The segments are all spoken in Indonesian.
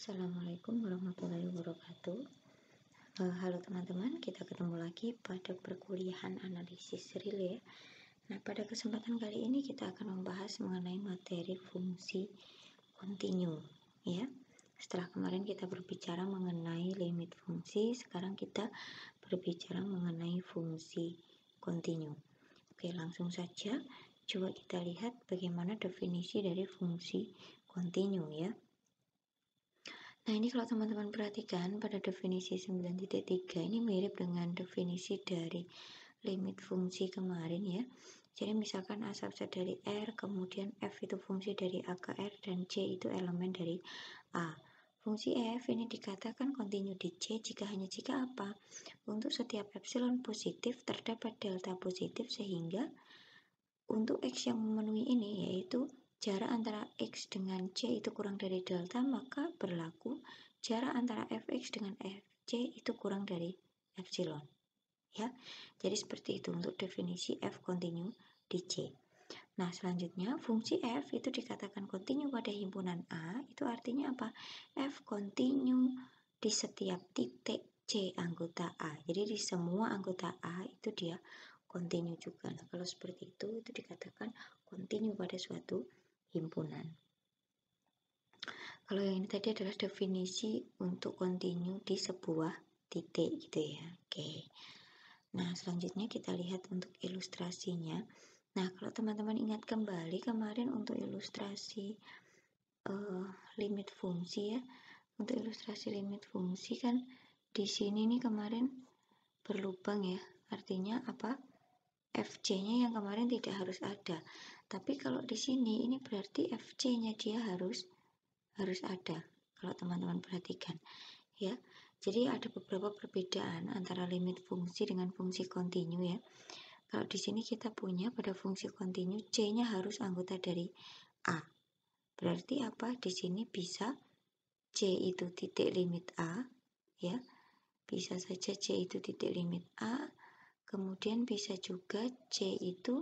Assalamualaikum warahmatullahi wabarakatuh. Halo teman-teman, kita ketemu lagi pada perkuliahan analisis real ya. Nah, pada kesempatan kali ini kita akan membahas mengenai materi fungsi kontinu ya. Setelah kemarin kita berbicara mengenai limit fungsi, sekarang kita berbicara mengenai fungsi kontinu. Oke, langsung saja coba kita lihat bagaimana definisi dari fungsi kontinu ya. Nah, ini kalau teman-teman perhatikan pada definisi 9.3 ini mirip dengan definisi dari limit fungsi kemarin ya. Jadi misalkan A subset dari R, kemudian F itu fungsi dari A ke R, dan C itu elemen dari A. Fungsi F ini dikatakan kontinu di C jika apa? Untuk setiap epsilon positif terdapat delta positif, sehingga untuk X yang memenuhi ini yaitu jarak antara X dengan C itu kurang dari delta, maka berlaku jarak antara Fx dengan Fc itu kurang dari epsilon ya. Jadi seperti itu untuk definisi F kontinu di C. Nah, selanjutnya fungsi F itu dikatakan kontinu pada himpunan A, itu artinya apa? F kontinu di setiap titik C anggota A. Jadi di semua anggota A itu dia kontinu juga. Nah, kalau seperti itu dikatakan kontinu pada suatu himpunan. Kalau yang ini tadi adalah definisi untuk kontinu di sebuah titik gitu ya. Oke. Nah, selanjutnya kita lihat untuk ilustrasinya. Nah, kalau teman-teman ingat kembali kemarin untuk ilustrasi limit fungsi ya. Untuk ilustrasi limit fungsi kan di sini nih kemarin berlubang ya. Artinya apa? FC-nya yang kemarin tidak harus ada. Tapi kalau di sini ini berarti FC-nya dia harus ada. Kalau teman-teman perhatikan ya. Jadi ada beberapa perbedaan antara limit fungsi dengan fungsi kontinu ya. Kalau di sini kita punya pada fungsi kontinu C-nya harus anggota dari A. Berarti apa? Di sini bisa C itu titik limit A ya. Bisa saja C itu titik limit A. Kemudian bisa juga C itu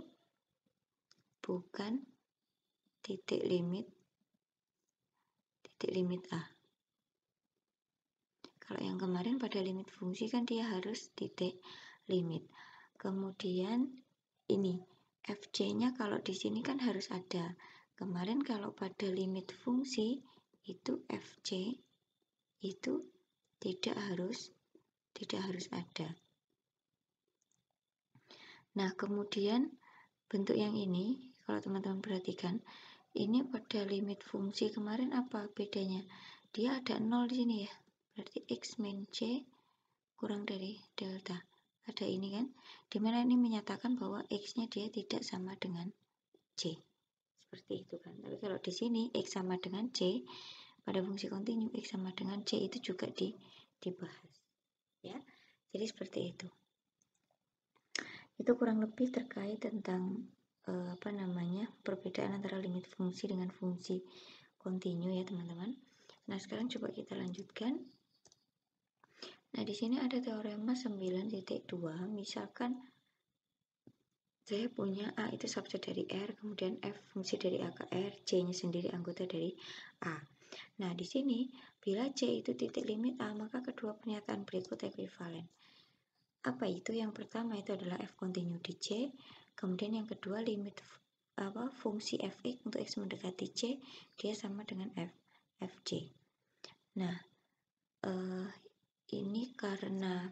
bukan titik limit A. Kalau yang kemarin pada limit fungsi kan dia harus titik limit. Kemudian ini FC-nya kalau di sini kan harus ada. Kemarin kalau pada limit fungsi itu FC itu tidak harus ada. Nah, kemudian bentuk yang ini kalau teman-teman perhatikan, ini pada limit fungsi kemarin apa bedanya? Dia ada 0 di sini ya. Berarti X min C kurang dari delta. Ada ini kan, dimana ini menyatakan bahwa X-nya dia tidak sama dengan C. Seperti itu kan. Tapi kalau di sini X sama dengan C, pada fungsi kontinu X sama dengan C itu juga dibahas. Ya. Jadi seperti itu. Itu kurang lebih terkait tentang perbedaan antara limit fungsi dengan fungsi kontinu ya teman-teman. Nah, sekarang coba kita lanjutkan. Nah, di sini ada teorema 9.2. Misalkan saya punya A itu subset dari R, kemudian F fungsi dari A ke R, C-nya sendiri anggota dari A. Nah, di sini bila C itu titik limit A, maka kedua pernyataan berikut ekuivalen. Apa itu? Yang pertama itu adalah F kontinu di C, kemudian yang kedua limit fungsi Fx untuk X mendekati C dia sama dengan Fc. Nah, ini karena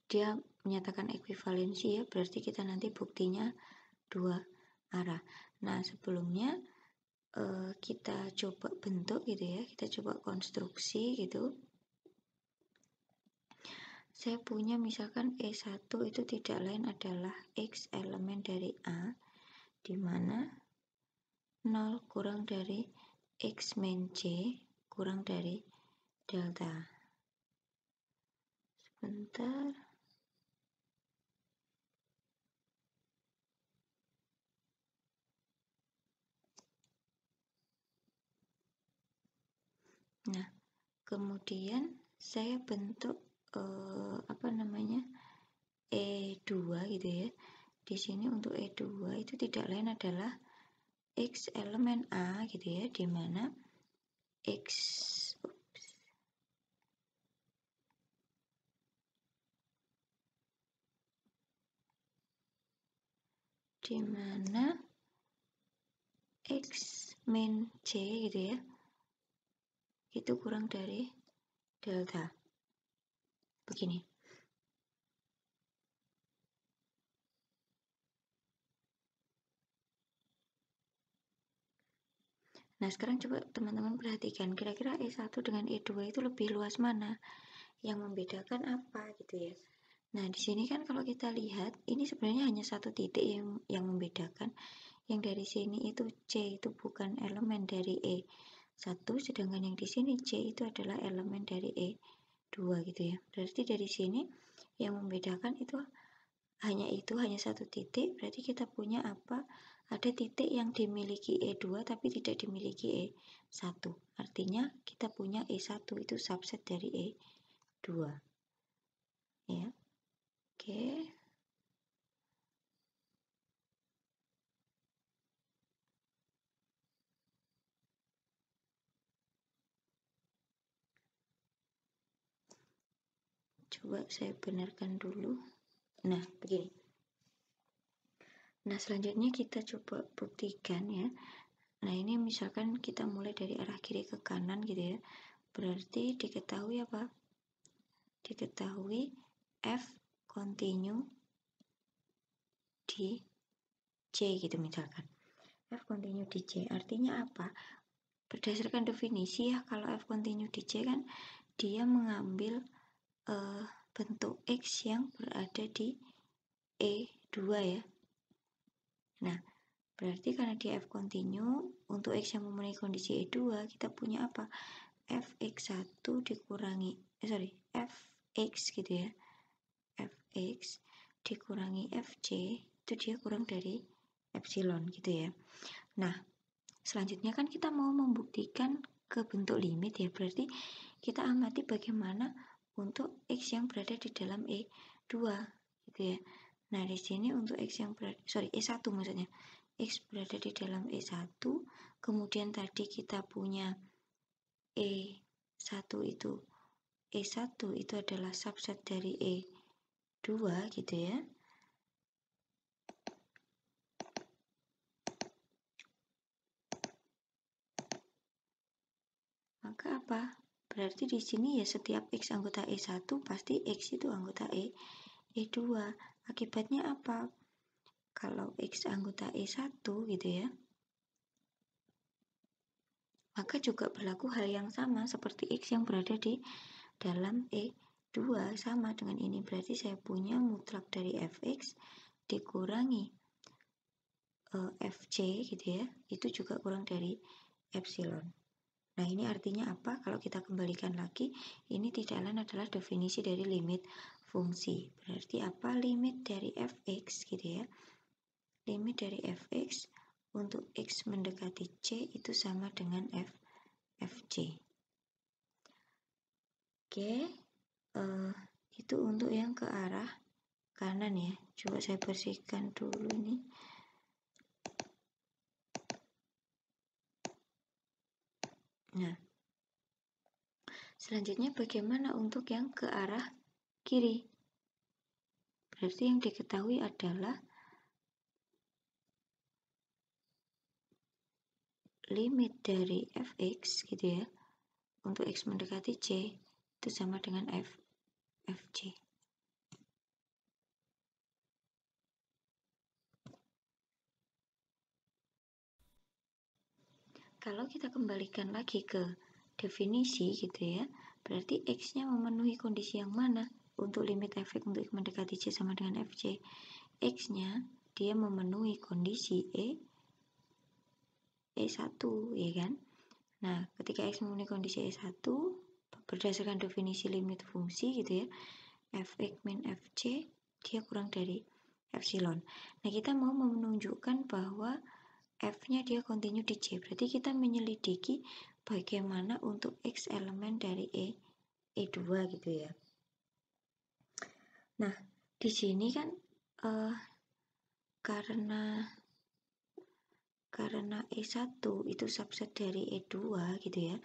dia menyatakan ekuivalensi ya, berarti kita nanti buktinya dua arah. Nah, sebelumnya kita coba bentuk gitu ya, kita coba konstruksi gitu. Saya punya misalkan E1 itu tidak lain adalah X elemen dari A, di mana 0 kurang dari X min C kurang dari delta. Sebentar. Nah, kemudian saya bentuk E2 gitu ya. Di sini untuk E2 itu tidak lain adalah X elemen A gitu ya, di mana X di mana X min C gitu ya, itu kurang dari delta. Begini. Nah, sekarang coba teman-teman perhatikan, kira-kira E1 dengan E2 itu lebih luas mana? Yang membedakan apa gitu ya. Nah, di sini kan kalau kita lihat, ini sebenarnya hanya satu titik yang membedakan. Yang dari sini itu C itu bukan elemen dari E1, sedangkan yang di sini C itu adalah elemen dari E2 gitu ya. Berarti dari sini yang membedakan itu hanya satu titik, berarti kita punya apa? Ada titik yang dimiliki E2 tapi tidak dimiliki E1. Artinya kita punya E1 itu subset dari E2. Ya. Oke. Coba saya benarkan dulu. Nah, begini. Nah, selanjutnya kita coba buktikan ya. Nah, ini misalkan kita mulai dari arah kiri ke kanan gitu ya. Berarti diketahui apa? Diketahui F continue di C gitu misalkan. F continue di C artinya apa? Berdasarkan definisi ya, kalau F continue di C kan dia mengambil bentuk X yang berada di E2 ya. Nah, berarti karena dia F continue, untuk X yang memenuhi kondisi E2, kita punya apa? Fx1 dikurangi, Fx gitu ya. Fx dikurangi Fc, itu dia kurang dari epsilon gitu ya. Nah, selanjutnya kan kita mau membuktikan ke bentuk limit ya, berarti kita amati bagaimana untuk X yang berada di dalam E2 gitu ya. Nah, di sini untuk X yang berada, E1 maksudnya. X berada di dalam E1, kemudian tadi kita punya E1 itu adalah subset dari E2 gitu ya. Maka apa? Berarti di sini ya setiap X anggota E1 pasti X itu anggota E2. Akibatnya apa? Kalau X anggota E1 gitu ya, maka juga berlaku hal yang sama seperti X yang berada di dalam E2 sama dengan ini. Berarti saya punya mutlak dari Fx dikurangi Fc gitu ya, itu juga kurang dari epsilon. Nah, ini artinya apa? Kalau kita kembalikan lagi, ini tidak lain adalah definisi dari limit fungsi. Berarti apa? Limit dari Fx gitu ya. Limit dari Fx untuk X mendekati C itu sama dengan Fc. Oke, itu untuk yang ke arah kanan ya. Coba saya bersihkan dulu nih. Nah, selanjutnya bagaimana untuk yang ke arah kiri? Berarti yang diketahui adalah limit dari Fx gitu ya, untuk X mendekati C itu sama dengan Fc. Kalau kita kembalikan lagi ke definisi gitu ya, berarti X-nya memenuhi kondisi yang mana? Untuk limit Fx untuk X mendekati C sama dengan Fc, X-nya dia memenuhi kondisi E1 ya kan. Nah, ketika X memenuhi kondisi E1 berdasarkan definisi limit fungsi gitu ya, Fx min Fc dia kurang dari epsilon. Nah, kita mau menunjukkan bahwa F-nya dia continue di C. Berarti kita menyelidiki bagaimana untuk X elemen dari E2 gitu ya. Nah, di sini kan karena karena E1 itu subset dari E2 gitu ya,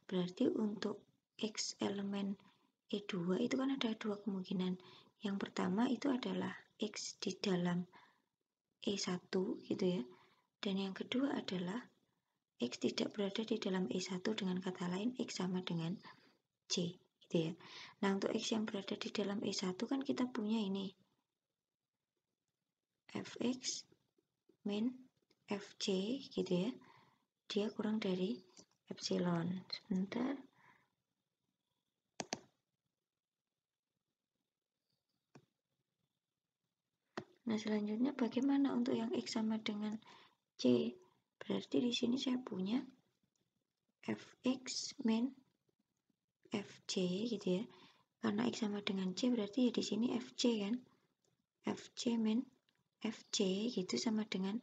berarti untuk X elemen E2 itu kan ada dua kemungkinan. Yang pertama itu adalah X di dalam E1 gitu ya, dan yang kedua adalah X tidak berada di dalam E1, dengan kata lain X sama dengan C gitu ya. Nah, untuk X yang berada di dalam E1 kan kita punya ini Fx min Fc gitu ya, dia kurang dari epsilon. Sebentar. Nah, selanjutnya bagaimana untuk yang X sama dengan C? Berarti di sini saya punya Fx min Fc gitu ya. Karena X sama dengan C berarti ya di sini Fc kan. Fc min Fc gitu sama dengan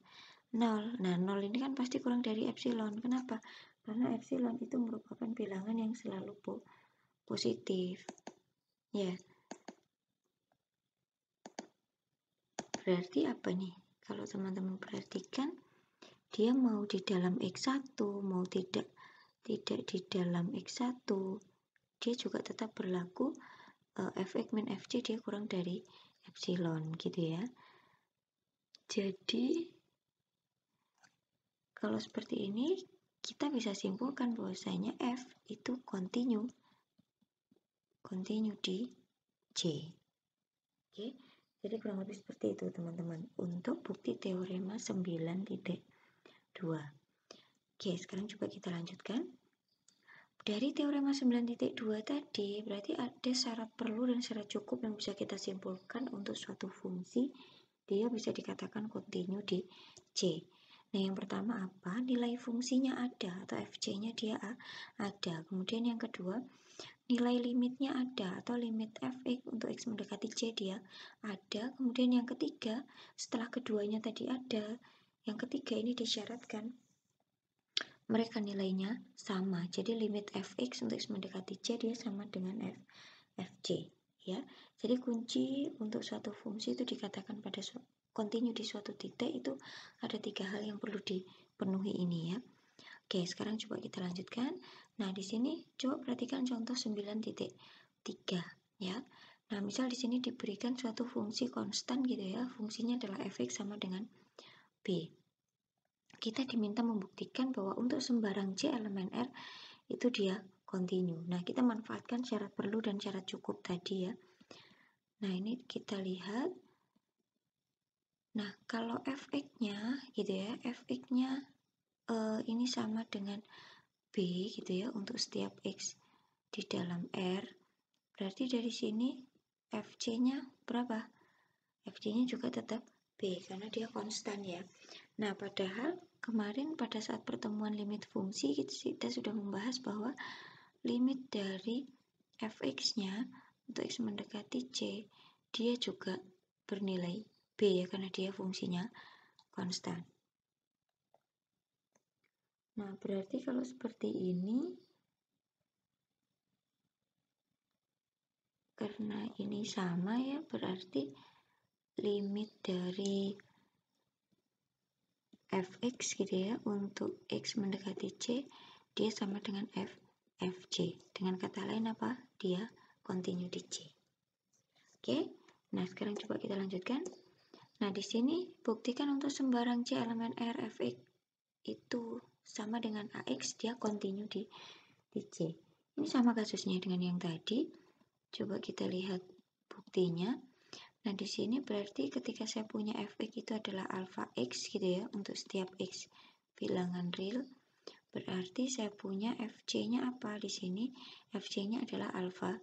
0. Nah, 0 ini kan pasti kurang dari epsilon. Kenapa? Karena epsilon itu merupakan bilangan yang selalu positif. Ya. Berarti apa nih? Kalau teman-teman perhatikan, dia mau di dalam X1, mau tidak di dalam X1, dia juga tetap berlaku Fx min Fc dia kurang dari epsilon gitu ya. Jadi kalau seperti ini kita bisa simpulkan bahwasanya F itu kontinu di C. Oke, jadi kurang lebih seperti itu teman-teman untuk bukti teorema 9.2. Oke, sekarang coba kita lanjutkan. Dari teorema 9.2 tadi, berarti ada syarat perlu dan syarat cukup yang bisa kita simpulkan untuk suatu fungsi, dia bisa dikatakan kontinu di C. Nah, yang pertama apa? Nilai fungsinya ada, atau Fc-nya dia ada. Kemudian yang kedua, nilai limitnya ada, atau limit Fx untuk X mendekati C dia ada. Kemudian yang ketiga, setelah keduanya tadi ada, yang ketiga ini disyaratkan mereka nilainya sama. Jadi limit Fx untuk X mendekati C dia sama dengan Fc ya. Jadi kunci untuk suatu fungsi itu dikatakan pada kontinu di suatu titik itu ada 3 hal yang perlu dipenuhi ini ya. Oke, sekarang coba kita lanjutkan. Nah, di sini coba perhatikan contoh 9.3 ya. Nah, misal di sini diberikan suatu fungsi konstan gitu ya. Fungsinya adalah Fx sama dengan B. Kita diminta membuktikan bahwa untuk sembarang C elemen R itu dia kontinu. Nah, kita manfaatkan syarat perlu dan syarat cukup tadi ya. Nah, ini kita lihat. Nah, kalau Fx-nya gitu ya, Fx-nya ini sama dengan B gitu ya untuk setiap X di dalam R. Berarti dari sini Fc-nya berapa? Fc-nya juga tetap B karena dia konstan ya. Nah, padahal kemarin pada saat pertemuan limit fungsi kita sudah membahas bahwa limit dari Fx-nya untuk X mendekati C dia juga bernilai B ya karena dia fungsinya konstan. Nah, berarti kalau seperti ini karena ini sama ya, berarti limit dari Fx gitu ya untuk X mendekati C dia sama dengan Fc. Dengan kata lain apa? Dia kontinu di C. Oke. Nah, sekarang coba kita lanjutkan. Nah, di sini buktikan untuk sembarang C elemen R Fx itu sama dengan Ax, dia kontinu di C. Ini sama kasusnya dengan yang tadi. Coba kita lihat buktinya. Nah, di sini berarti ketika saya punya Fx itu adalah alpha X gitu ya, untuk setiap X bilangan real, berarti saya punya Fc-nya apa di sini? Fc-nya adalah alpha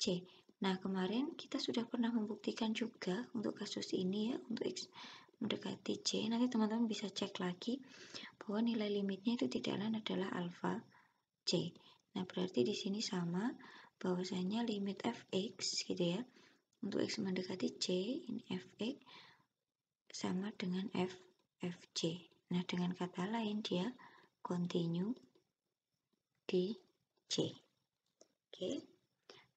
C. Nah, kemarin kita sudah pernah membuktikan juga untuk kasus ini ya, untuk X mendekati C. Nanti teman-teman bisa cek lagi bahwa nilai limitnya itu tidak lain adalah alpha C. Nah, berarti di sini sama bahwasanya limit Fx gitu ya, untuk X mendekati C, ini Fx sama dengan Fc. Nah, dengan kata lain dia kontinu di C. Oke.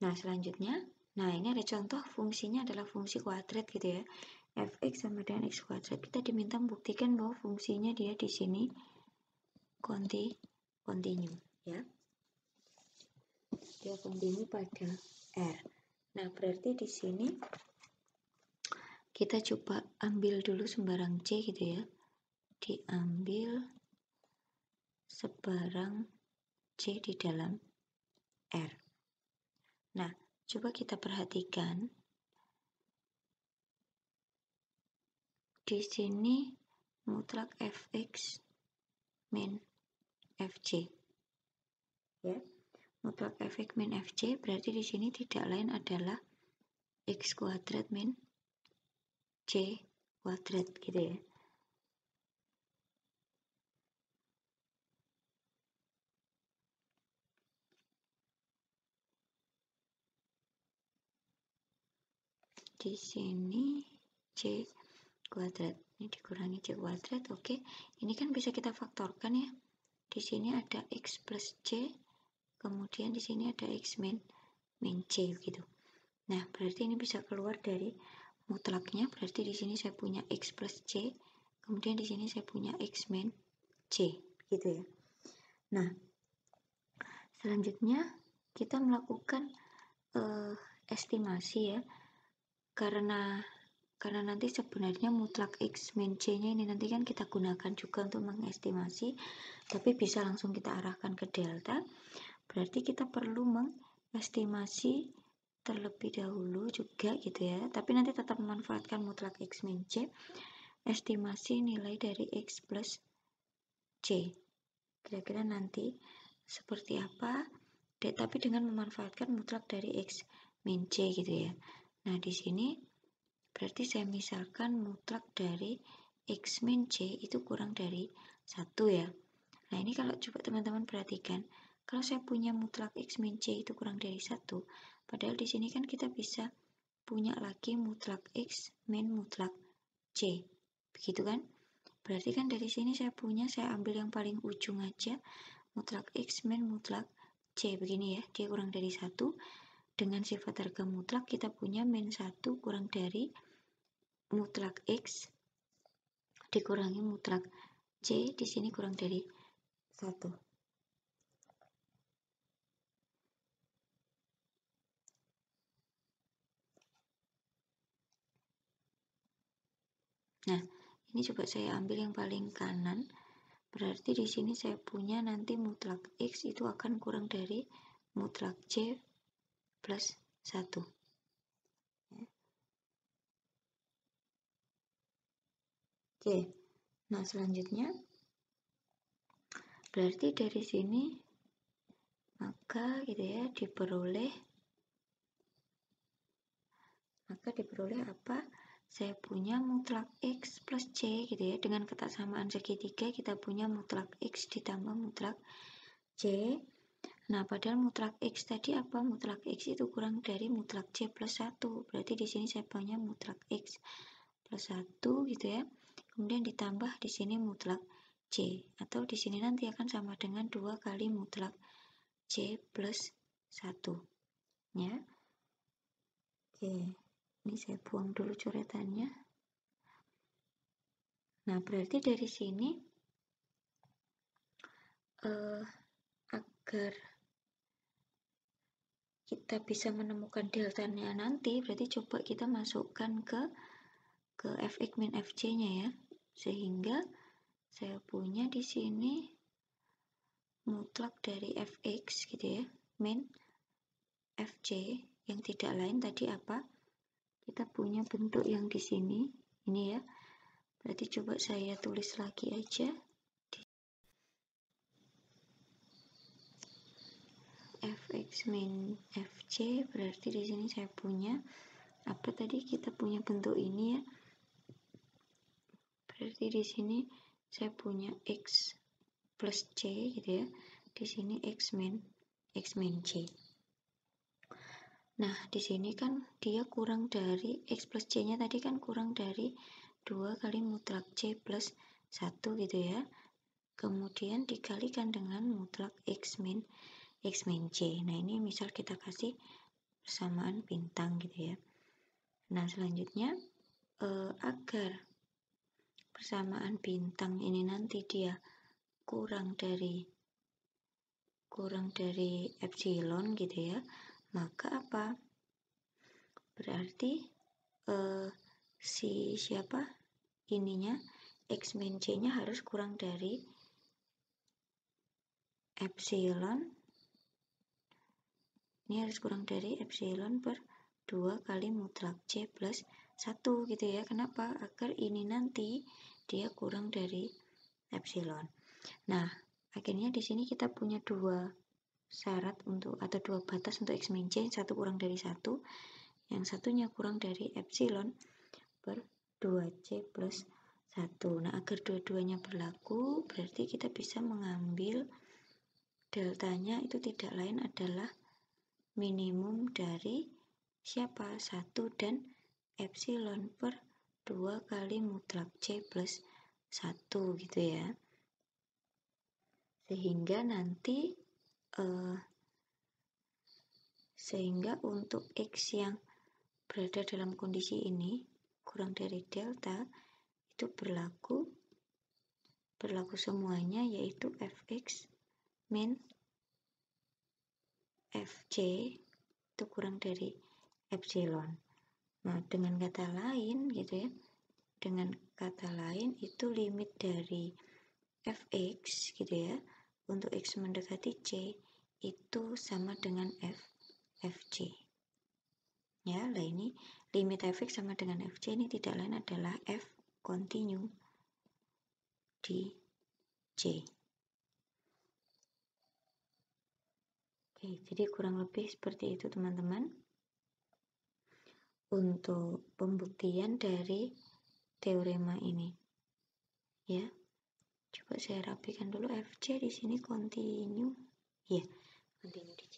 Nah, selanjutnya, nah ini ada contoh fungsinya adalah fungsi kuadrat gitu ya. fx sama dengan x kuadrat, kita diminta membuktikan bahwa fungsinya dia di sini kontinu ya. Dia kontinu pada R. Nah, berarti di sini kita coba ambil dulu sembarang C gitu ya. Diambil sebarang C di dalam R. Nah, coba kita perhatikan. Di sini mutlak fx min fc. Ya. Mutlak fx min fc berarti di sini tidak lain adalah x kuadrat min c kuadrat gitu ya. Di sini c kuadrat ini dikurangi c kuadrat. Oke, ini kan bisa kita faktorkan ya. Di sini ada x plus c, kemudian di sini ada x min c gitu. Nah, berarti ini bisa keluar dari mutlaknya, berarti di sini saya punya x plus c, kemudian di sini saya punya x min c gitu ya. Nah, selanjutnya kita melakukan estimasi ya, karena nanti sebenarnya mutlak x min c nya ini nanti kan kita gunakan juga untuk mengestimasi, tapi bisa langsung kita arahkan ke delta. Berarti kita perlu mengestimasi terlebih dahulu juga gitu ya, tapi nanti tetap memanfaatkan mutlak x min c, estimasi nilai dari x plus c. Kira-kira nanti seperti apa, tapi dengan memanfaatkan mutlak dari x min c gitu ya. Nah, di sini berarti saya misalkan mutlak dari x min c itu kurang dari 1 ya. Nah, ini kalau coba teman-teman perhatikan, kalau saya punya mutlak x min c itu kurang dari 1, padahal di sini kan kita bisa punya lagi mutlak x min mutlak c. Begitu kan? Berarti kan dari sini saya ambil yang paling ujung aja, mutlak x min mutlak c. Begini ya, dia kurang dari 1. Dengan sifat harga mutlak kita punya min 1 kurang dari mutlak x dikurangi mutlak c, di sini kurang dari 1. Nah, ini coba saya ambil yang paling kanan. Berarti di sini saya punya nanti mutlak x itu akan kurang dari mutlak c plus 1. Oke. Nah, selanjutnya berarti dari sini maka gitu ya diperoleh apa? Saya punya mutlak x plus c gitu ya. Dengan kesamaan segitiga kita punya mutlak x ditambah mutlak c. Nah, padahal mutlak x tadi apa? Mutlak x itu kurang dari mutlak c plus 1. Berarti di sini saya punya mutlak x plus 1 gitu ya. Kemudian ditambah di sini mutlak c, atau di sini nanti akan sama dengan 2 kali mutlak c plus 1 ya. Oke, ini saya buang dulu coretannya. Nah, berarti dari sini agar kita bisa menemukan deltanya nanti, berarti coba kita masukkan ke fx min fc nya ya, sehingga saya punya di sini mutlak dari fx gitu ya min fc yang tidak lain tadi apa, kita punya bentuk yang di sini ini ya. Berarti coba saya tulis lagi aja, fx min fc berarti di sini saya punya apa tadi, kita punya bentuk ini ya. Berarti di sini saya punya x plus c gitu ya. Di sini x min c. Nah, di sini kan dia kurang dari x plus c-nya tadi kan kurang dari 2 kali mutlak c plus 1 gitu ya. Kemudian dikalikan dengan mutlak x min c. Nah, ini misal kita kasih persamaan bintang gitu ya. Nah, selanjutnya agar persamaan bintang ini nanti dia kurang dari epsilon gitu ya, maka apa? Berarti si siapa ininya X min C nya harus kurang dari epsilon, ini harus kurang dari epsilon per 2 kali mutlak C plus 1 gitu ya. Kenapa? Agar ini nanti dia kurang dari epsilon. Nah, akhirnya di sini kita punya dua syarat untuk atau dua batas untuk X min C, satu kurang dari 1, yang satunya kurang dari epsilon per 2C plus 1. Nah, agar dua-duanya berlaku, berarti kita bisa mengambil deltanya itu tidak lain adalah minimum dari siapa? 1 dan epsilon per 2 kali mutlak C plus 1 gitu ya. Sehingga nanti sehingga untuk X yang berada dalam kondisi ini kurang dari delta itu berlaku semuanya, yaitu fx min fc itu kurang dari epsilon. Nah, dengan kata lain gitu ya, dengan kata lain itu limit dari fx gitu ya untuk x mendekati c itu sama dengan fc ya. Lah ini limit fx sama dengan fc ini tidak lain adalah f continue di c. Oke, jadi kurang lebih seperti itu teman-teman untuk pembuktian dari teorema ini ya. Coba saya rapikan dulu, fc di sini continue ya, continue di c.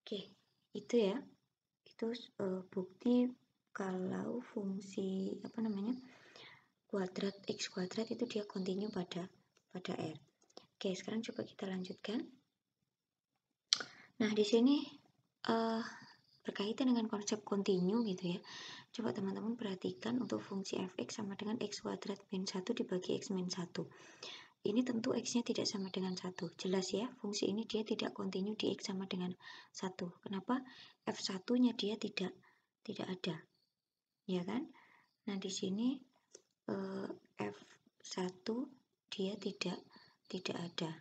Oke, itu ya, itu bukti kalau fungsi kuadrat x kuadrat itu dia continue pada R. Oke, sekarang coba kita lanjutkan. Nah, di sini berkaitan dengan konsep continue gitu ya. Coba teman-teman perhatikan untuk fungsi fx sama dengan x kuadrat min 1 dibagi x min 1. Ini tentu x-nya tidak sama dengan 1. Jelas ya, fungsi ini dia tidak continue di x sama dengan 1. Kenapa? F1-nya dia tidak ada. Ya kan? Nah, di sini F1 dia tidak ada.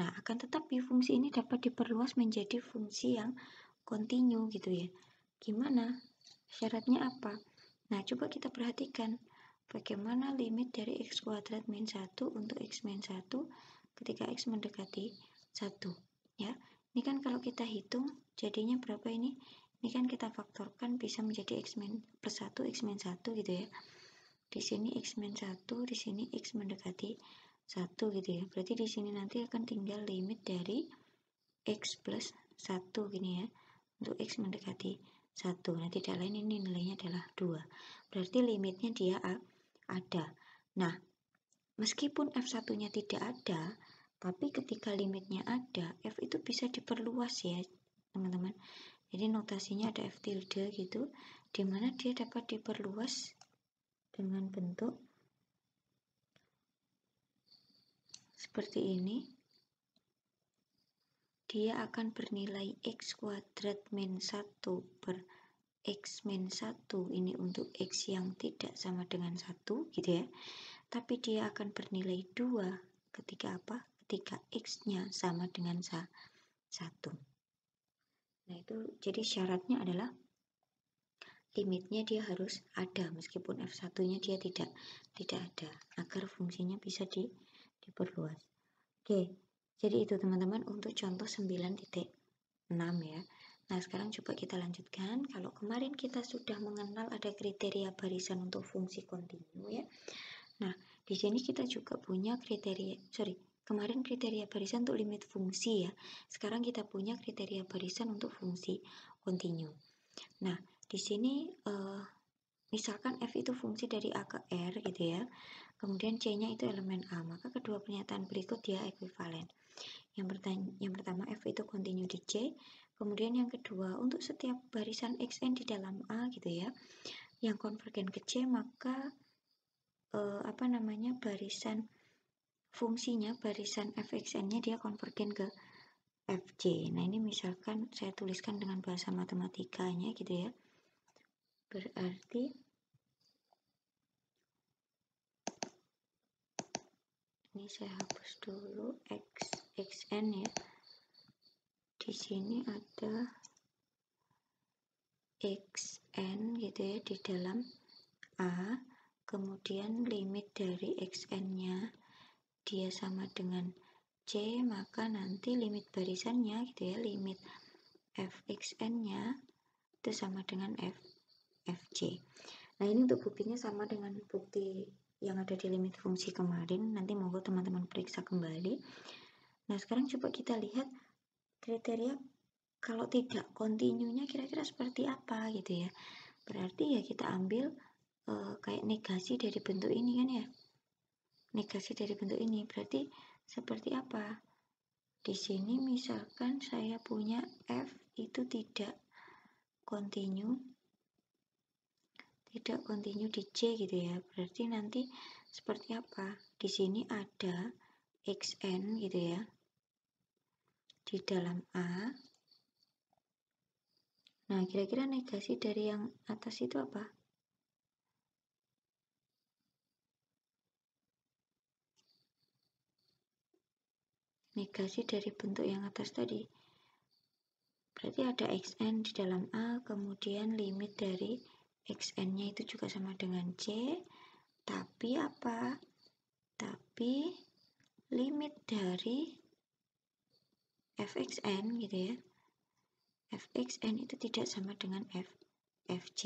Nah, akan tetapi fungsi ini dapat diperluas menjadi fungsi yang continue gitu ya. Gimana? Syaratnya apa? Nah, coba kita perhatikan bagaimana limit dari x kuadrat min 1 untuk x min 1 ketika x mendekati 1 ya. Ini kan kalau kita hitung jadinya berapa ini? Ini kan kita faktorkan bisa menjadi x min plus 1 x min 1 gitu ya. Di sini x min 1, di sini x mendekati 1 gitu ya. Berarti di sini nanti akan tinggal limit dari x plus 1 gini ya, untuk x mendekati 1. Nah, tidak lain ini nilainya adalah 2. Berarti limitnya dia ada. Nah, meskipun f1-nya tidak ada, tapi ketika limitnya ada, f itu bisa diperluas ya, teman-teman. Jadi notasinya ada f tilde gitu, dimana dia dapat diperluas dengan bentuk seperti ini. Dia akan bernilai x kuadrat min 1 per x min 1 ini untuk x yang tidak sama dengan 1 gitu ya. Tapi dia akan bernilai 2 ketika apa? Ketika x-nya sama dengan 1. Nah, itu jadi syaratnya adalah limitnya dia harus ada meskipun f1-nya dia tidak ada agar fungsinya bisa diperluas. Oke. Jadi itu teman-teman untuk contoh 9.6 ya. Nah, sekarang coba kita lanjutkan. Kalau kemarin kita sudah mengenal ada kriteria barisan untuk fungsi kontinu ya. Nah, di sini kita juga punya kemarin kriteria barisan untuk limit fungsi ya. Sekarang kita punya kriteria barisan untuk fungsi kontinu. Nah, di sini misalkan f itu fungsi dari a ke r gitu ya. Kemudian c-nya itu elemen a, maka kedua pernyataan berikut dia ekuivalen. Yang pertama f itu continue di C, kemudian yang kedua untuk setiap barisan xn di dalam A gitu ya, yang konvergen ke C, maka barisan fungsinya, barisan fxn-nya dia konvergen ke fj. Nah, ini misalkan saya tuliskan dengan bahasa matematikanya gitu ya. Berarti ini saya hapus dulu xn ya. Di sini ada xn gitu ya di dalam A, kemudian limit dari xn-nya dia sama dengan C, maka nanti limit barisannya gitu ya, limit fxn-nya itu sama dengan fj. Nah, ini untuk buktinya sama dengan bukti yang ada di limit fungsi kemarin, nanti monggo teman-teman periksa kembali. Nah, sekarang coba kita lihat kriteria kalau tidak kontinunya kira-kira seperti apa gitu ya. Berarti ya kita ambil kayak negasi dari bentuk ini kan ya. Negasi dari bentuk ini berarti seperti apa? Di sini misalkan saya punya F itu tidak kontinu di C gitu ya. Berarti nanti seperti apa? Di sini ada xn gitu ya. Di dalam A. Nah, kira-kira negasi dari yang atas itu apa? Negasi dari bentuk yang atas tadi. Berarti ada xn di dalam A, kemudian limit dari xn-nya itu juga sama dengan C, tapi apa? Tapi limit dari fxn gitu ya. Fxn itu tidak sama dengan fj.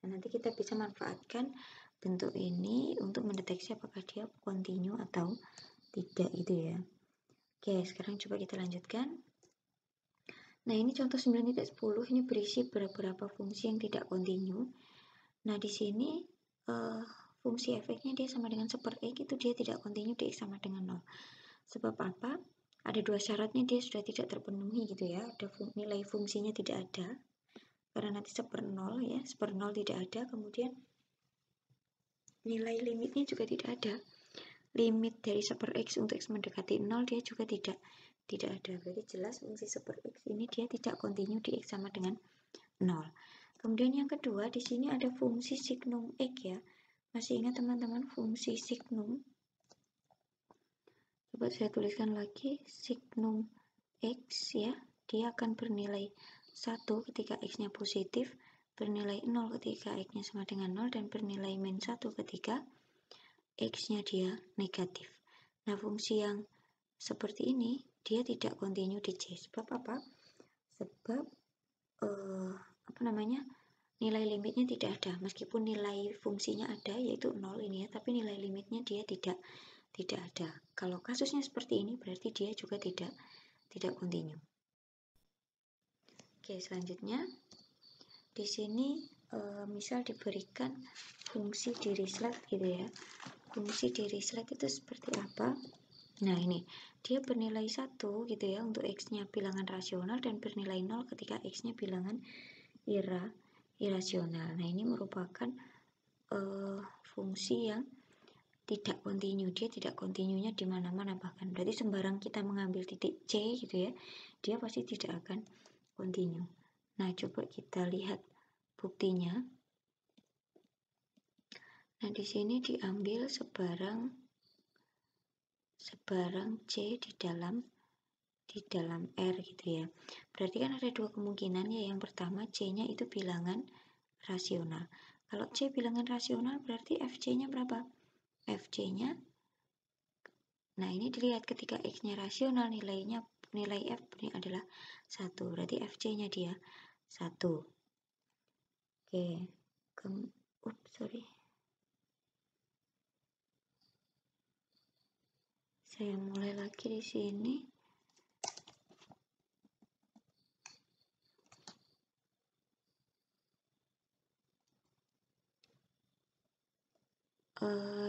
Nah, nanti kita bisa manfaatkan bentuk ini untuk mendeteksi apakah dia kontinu atau tidak gitu ya. Oke, sekarang coba kita lanjutkan. Nah, ini contoh 9.10, ini berisi beberapa fungsi yang tidak kontinu. Nah, di sini fungsi f(x)-nya dia sama dengan 1/x, itu dia tidak kontinu di x sama dengan 0. Sebab apa? Ada dua syaratnya dia sudah tidak terpenuhi gitu ya. Ada nilai fungsinya tidak ada, karena nanti 1/0 ya, 1/0 tidak ada, kemudian nilai limitnya juga tidak ada. Limit dari 1/x untuk x mendekati 0 dia juga tidak ada. Berarti jelas fungsi 1/x ini dia tidak kontinu di x sama dengan 0. Kemudian yang kedua, di sini ada fungsi signum x ya. Masih ingat teman-teman fungsi signum? Coba saya tuliskan lagi, signum x ya. Dia akan bernilai 1 ketika x-nya positif, bernilai 0 ketika x-nya sama dengan 0, dan bernilai min 1 ketika x-nya dia negatif. Nah, fungsi yang seperti ini dia tidak kontinu di C. Sebab apa? Sebab nilai limitnya tidak ada. Meskipun nilai fungsinya ada yaitu 0 ini ya, tapi nilai limitnya dia tidak ada. Kalau kasusnya seperti ini berarti dia juga tidak kontinu. Oke, selanjutnya di sini misal diberikan fungsi Dirichlet gitu ya. Fungsi Dirichlet itu seperti apa? Nah, ini dia bernilai 1 gitu ya untuk x-nya bilangan rasional dan bernilai 0 ketika x-nya bilangan irasional. Nah, ini merupakan fungsi yang tidak kontinu. Dia tidak kontinunya di mana-mana bahkan. Berarti sembarang kita mengambil titik C gitu ya, dia pasti tidak akan kontinu. Nah, coba kita lihat buktinya. Nah, di sini diambil sebarang C di dalam R gitu ya. Berarti kan ada dua kemungkinan ya. Yang pertama C-nya itu bilangan rasional. Kalau C bilangan rasional berarti Fc-nya berapa? Fc-nya, nah ini dilihat ketika X-nya rasional nilai F ini adalah 1. Berarti Fc-nya dia 1. Oke. Saya mulai lagi di sini.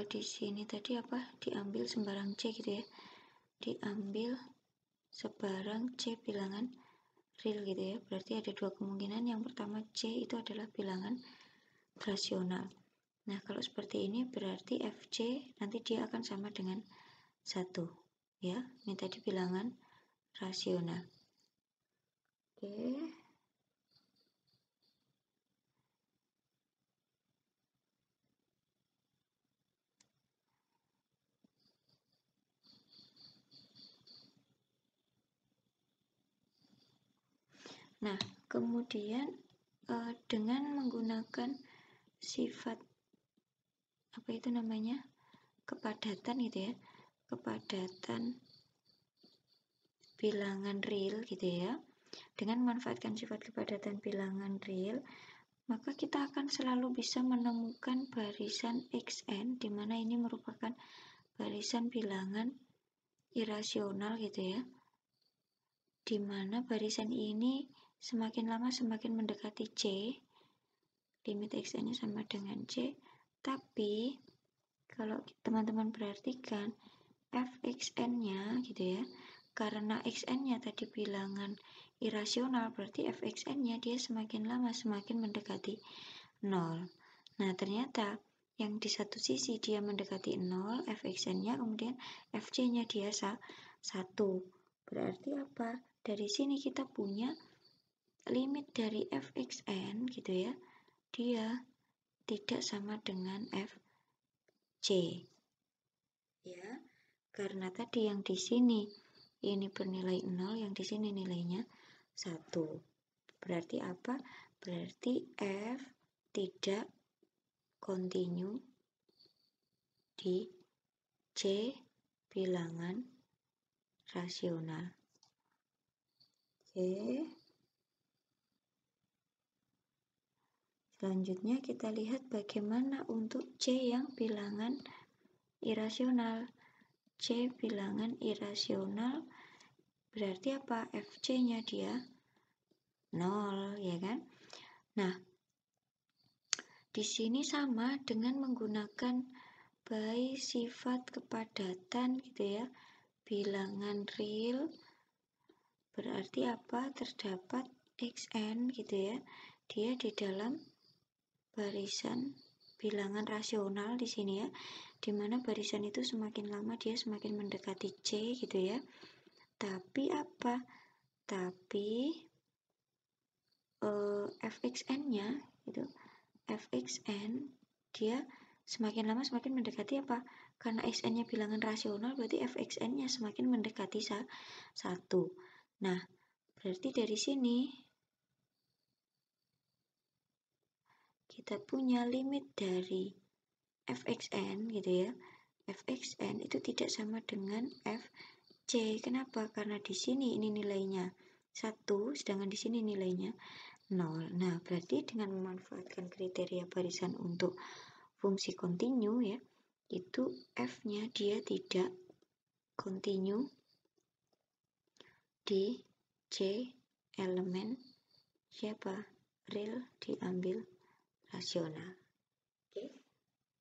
Di sini tadi apa? Diambil sembarang C gitu ya. Diambil sebarang C bilangan real gitu ya. Berarti ada dua kemungkinan. Yang pertama C itu adalah bilangan rasional. Nah, kalau seperti ini berarti Fc nanti dia akan sama dengan 1. Ya, ini tadi bilangan rasional. Oke. Nah, kemudian dengan menggunakan sifat apa itu namanya? Kepadatan gitu ya. Kepadatan bilangan real gitu ya. Dengan memanfaatkan sifat kepadatan bilangan real, maka kita akan selalu bisa menemukan barisan Xn, di mana ini merupakan barisan bilangan irasional gitu ya, di mana barisan ini semakin lama semakin mendekati C, limit Xn nya sama dengan C. Tapi kalau teman-teman perhatikan Fxn nya gitu ya, karena Xn nya tadi bilangan irasional, berarti Fxn nya dia semakin lama semakin mendekati 0. Nah, ternyata yang di satu sisi dia mendekati 0 Fxn nya, kemudian Fc nya dia 1. Berarti apa? Dari sini kita punya limit dari Fxn gitu ya, dia tidak sama dengan Fc. Ya, karena tadi yang di sini ini bernilai 0, yang di sini nilainya 1. Berarti apa? Berarti F tidak kontinu di C bilangan rasional. Oke. Selanjutnya kita lihat bagaimana untuk C yang bilangan irasional. C bilangan irasional berarti apa? Fc-nya dia 0, ya kan? Nah, di sini sama dengan menggunakan by sifat kepadatan gitu ya. Bilangan real berarti apa? Terdapat Xn gitu ya. Dia di dalam barisan bilangan rasional di sini ya, dimana barisan itu semakin lama dia semakin mendekati C gitu ya. Tapi apa? Tapi Fxn-nya gitu, Fxn dia semakin lama semakin mendekati apa? Karena Xn-nya bilangan rasional, berarti Fxn-nya semakin mendekati 1. Nah, berarti dari sini kita punya limit dari Fxn gitu ya. Fxn itu tidak sama dengan Fc. Kenapa? Karena di sini ini nilainya 1, sedangkan di sini nilainya 0. Nah, berarti dengan memanfaatkan kriteria barisan untuk fungsi kontinu ya, itu F-nya dia tidak kontinu di C elemen siapa? Real diambil rasional. Oke.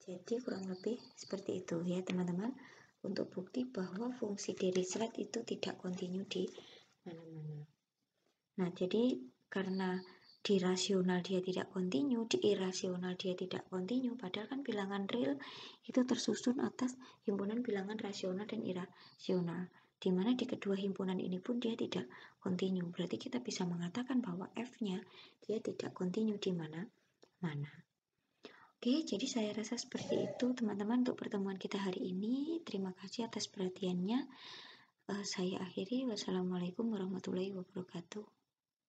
Jadi kurang lebih seperti itu ya teman-teman, untuk bukti bahwa fungsi Dirichlet itu tidak kontinu di mana-mana. Nah, jadi karena di rasional dia tidak kontinu, di irasional dia tidak kontinu, padahal kan bilangan real itu tersusun atas himpunan bilangan rasional dan irasional, di mana di kedua himpunan ini pun dia tidak kontinu. Berarti kita bisa mengatakan bahwa F-nya dia tidak kontinu di mana-mana. Oke, jadi saya rasa seperti itu teman-teman untuk pertemuan kita hari ini. Terima kasih atas perhatiannya. Saya akhiri. Wassalamualaikum warahmatullahi wabarakatuh.